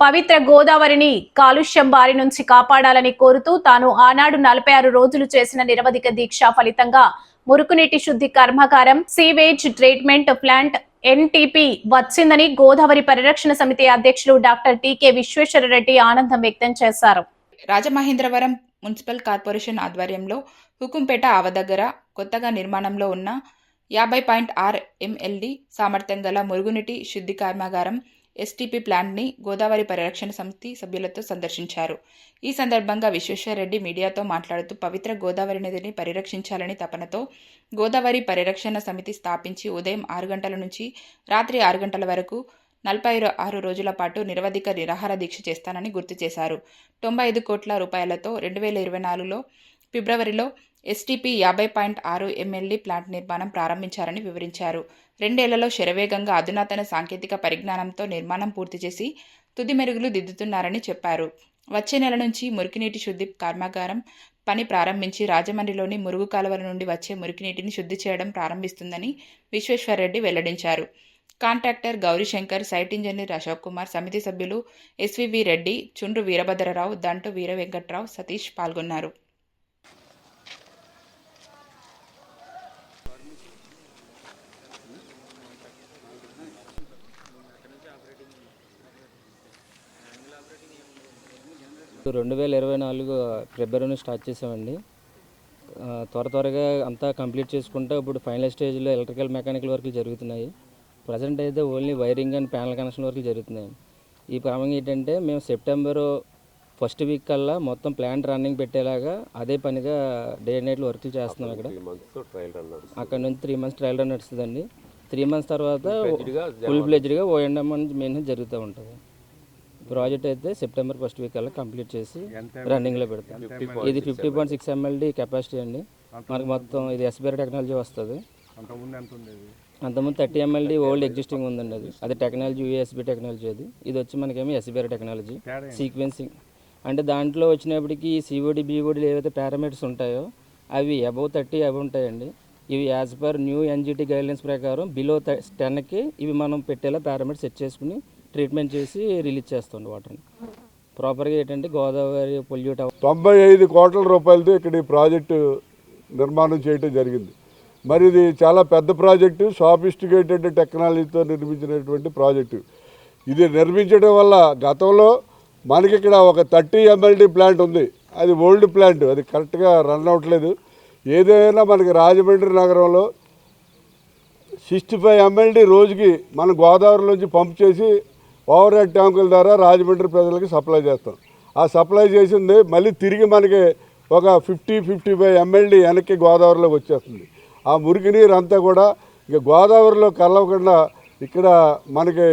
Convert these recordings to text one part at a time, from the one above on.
పవిత్ర గోదావరిని కాలుష్యం బారి నుంచి కాపాడాలని కోరుతూ తాను ఆనాడు 46 రోజులు చేసిన నిరవధిక దీక్ష ఫలితంగా మురుగునీటి శుద్ధి కర్మాగారం, సీవేజ్ ట్రీట్మెంట్ ప్లాంట్ ఎన్టీపీ వచ్చిందని గోదావరి పరిరక్షణ సమితి అధ్యక్షులు డాక్టర్ టీకే విశ్వేశ్వరరెడ్డి ఆనందం వ్యక్తం చేశారు. రాజమహేంద్రవరం మున్సిపల్ కార్పొరేషన్ ఆధ్వర్యంలో హుకుంపేట ఆవ దగ్గర కొత్తగా నిర్మాణంలో ఉన్న 50.6 MLD సామర్థ్యం గల మురుగునీటి శుద్ధి కర్మాగారం ఎస్టీపీ ప్లాంట్ని గోదావరి పరిరక్షణ సమితి సభ్యులతో సందర్శించారు. ఈ సందర్భంగా విశ్వేశ్వరరెడ్డి మీడియాతో మాట్లాడుతూ పవిత్ర గోదావరి నదిని పరిరక్షించాలని తపనతో గోదావరి పరిరక్షణ సమితి స్థాపించి ఉదయం 6 గంటల నుంచి రాత్రి 6 గంటల వరకు 46 రోజుల పాటు నిరవధిక నిరాహార దీక్ష చేస్తానని గుర్తు చేశారు. 95 కోట్ల రూపాయలతో 2024లో ఫిబ్రవరిలో ఎస్టీపీ 50.6 MLD ప్లాంట్ నిర్మాణం ప్రారంభించారని వివరించారు. 2 ఏళ్లలో శరవేగంగా అధునాతన సాంకేతిక పరిజ్ఞానంతో నిర్మాణం పూర్తి చేసి తుది మెరుగులు దిద్దుతున్నారని చెప్పారు. వచ్చే నెల నుంచి మురికినీటి శుద్ధి కర్మాగారం పని ప్రారంభించి రాజమండ్రిలోని మురుగు కాలువల నుండి వచ్చే మురికినీటిని శుద్ధి చేయడం ప్రారంభిస్తుందని విశ్వేశ్వరరెడ్డి వెల్లడించారు. Contractor Gowrishankar, site engineer Ashok Kumar, సమితి సభ్యులు ఎస్వివి రెడ్డి, చుండ్రు వీరభద్రరావు, దంటు వీర వెంకట్రావు, సతీష్ పాల్గొన్నారు. రెండు 2024 ఫిబ్రవరిని స్టార్ట్ చేసామండి. త్వరగా అంతా కంప్లీట్ చేసుకుంటే ఇప్పుడు ఫైనల్ స్టేజ్లో ఎలక్ట్రికల్ మెకానికల్ వర్క్లు జరుగుతున్నాయి. ప్రజెంట్ అయితే only wiring and panel connection వర్క్లు జరుగుతున్నాయి. ఈ క్రమంగా ఏంటంటే మేము సెప్టెంబర్ ఫస్ట్ వీక్ కల్లా మొత్తం ప్లాంట్ రన్నింగ్ పెట్టేలాగా అదే పనిగా డే అండ్ నైట్లు వర్క్లు చేస్తున్నాం. అక్కడ నుంచి 3 months ట్రయల్ రన్ నడుస్తుందండి. 3 months తర్వాత ఫుల్ ఫ్లెడ్జ్డ్గా O&M మెయింటెనెన్స్ జరుగుతూ ఉంటుంది. ప్రాజెక్ట్ అయితే సెప్టెంబర్ ఫస్ట్ వీక్ కల్లా కంప్లీట్ చేసి రన్నింగ్లో పెడతాం. ఇది 50.6 MLD కెపాసిటీ అండి. మనకు మొత్తం ఇది ఎస్బీఆర్ టెక్నాలజీ వస్తుంది. అంతకుముందు 30 MLD ఓల్డ్ ఎగ్జిస్టింగ్ ఉందండి. అది టెక్నాలజీ యూఎస్బీ టెక్నాలజీ. ఇది వచ్చి మనకేమో ఎస్బీఆర్ టెక్నాలజీ సీక్వెన్సింగ్. అంటే దాంట్లో వచ్చినప్పటికీ సిఓడి బీఓడి ఏవైతే పారామీటర్స్ ఉంటాయో అవి అబవ్ 30 అవి ఉంటాయండి. ఇవి as per new NGT guidelines ప్రకారం బిలో 10కి ఇవి మనం పెట్టేలా పారామీటర్స్ సెట్ చేసుకుని ట్రీట్మెంట్ చేసి రిలీజ్ చేస్తుంది వాటర్ని. ప్రాపర్గా ఏంటంటే గోదావరి పొల్యూట్ 95 కోట్ల రూపాయలతో ఇక్కడ ఈ ప్రాజెక్టు నిర్మాణం చేయడం జరిగింది. మరి ఇది చాలా పెద్ద ప్రాజెక్టు, సాఫిస్టికేటెడ్ టెక్నాలజీతో నిర్మించినటువంటి ప్రాజెక్టు. ఇది నిర్మించడం వల్ల గతంలో మనకి ఇక్కడ ఒక 30 MLD ప్లాంట్ ఉంది. అది ఓల్డ్ ప్లాంట్, అది కరెక్ట్గా రన్ అవ్వట్లేదు. ఏదైనా మనకి రాజమండ్రి నగరంలో 65 MLD రోజుకి మన గోదావరిలోంచి పంప్ చేసి ఓవర్ హెడ్ ట్యాంకుల ద్వారా రాజమండ్రి ప్రజలకి సప్లై చేస్తాం. ఆ సప్లై చేసింది మళ్ళీ తిరిగి మనకి ఒక 50-55 MLD వెనక్కి గోదావరిలోకి వచ్చేస్తుంది. ఆ మురికి నీరు అంతా కూడా ఇక గోదావరిలో కలవకుండా ఇక్కడ మనకి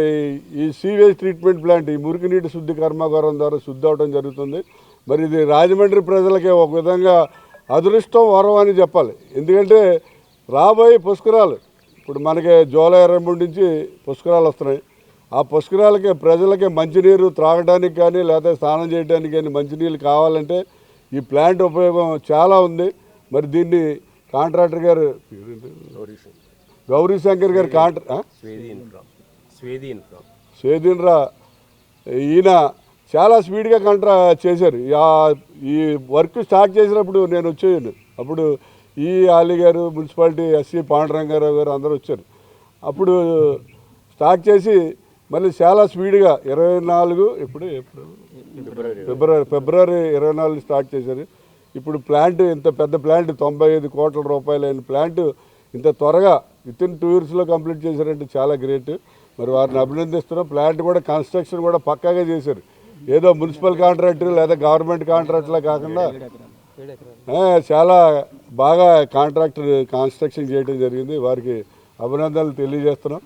ఈ సీవేజ్ ట్రీట్మెంట్ ప్లాంట్, ఈ మురికి నీటి శుద్ధి కర్మాగారం ద్వారా శుద్ధి అవడం జరుగుతుంది. మరి ఇది రాజమండ్రి ప్రజలకి ఒక విధంగా అదృష్టం, వరం అని చెప్పాలి. ఎందుకంటే రాబోయే పుష్కరాలు ఇప్పుడు మనకి జూలై 23 నుంచి పుష్కరాలు వస్తున్నాయి. ఆ పుష్కరాలకి ప్రజలకి మంచినీరు త్రాగడానికి కానీ లేదా స్నానం చేయడానికి కానీ మంచినీళ్ళు కావాలంటే ఈ ప్లాంట్ ఉపయోగం చాలా ఉంది. మరి దీన్ని కాంట్రాక్టర్ గారు గౌరీశంకర్ గారు స్వేదీన్రా ఈయన చాలా స్పీడ్గా చేశారు. ఈ వర్క్ స్టార్ట్ చేసినప్పుడు నేను వచ్చేయండి. అప్పుడు ఈ ఆలి గారు, మున్సిపాలిటీ ఎస్సీ పాండురంగారావు గారు అందరూ వచ్చారు. అప్పుడు స్టార్ట్ చేసి మళ్ళీ చాలా స్పీడ్గా 24 ఫిబ్రవరి 24 స్టార్ట్ చేశారు. ఇప్పుడు ప్లాంట్ ఇంత పెద్ద ప్లాంట్ 95 కోట్ల రూపాయలైన ప్లాంట్ ఇంత త్వరగా వితిన్ 2 yearsలో కంప్లీట్ చేశారంటే చాలా గ్రేట్. మరి వారిని అభినందిస్తున్నాం. ప్లాంట్ కూడా కన్స్ట్రక్షన్ కూడా పక్కాగా చేశారు. ఏదో మున్సిపల్ కాంట్రాక్టర్ లేదా గవర్నమెంట్ కాంట్రాక్టర్లా కాకుండా చాలా బాగా కాంట్రాక్టర్ కన్స్ట్రక్షన్ చేయడం జరిగింది. వారికి అభినందనలు తెలియజేస్తున్నాం.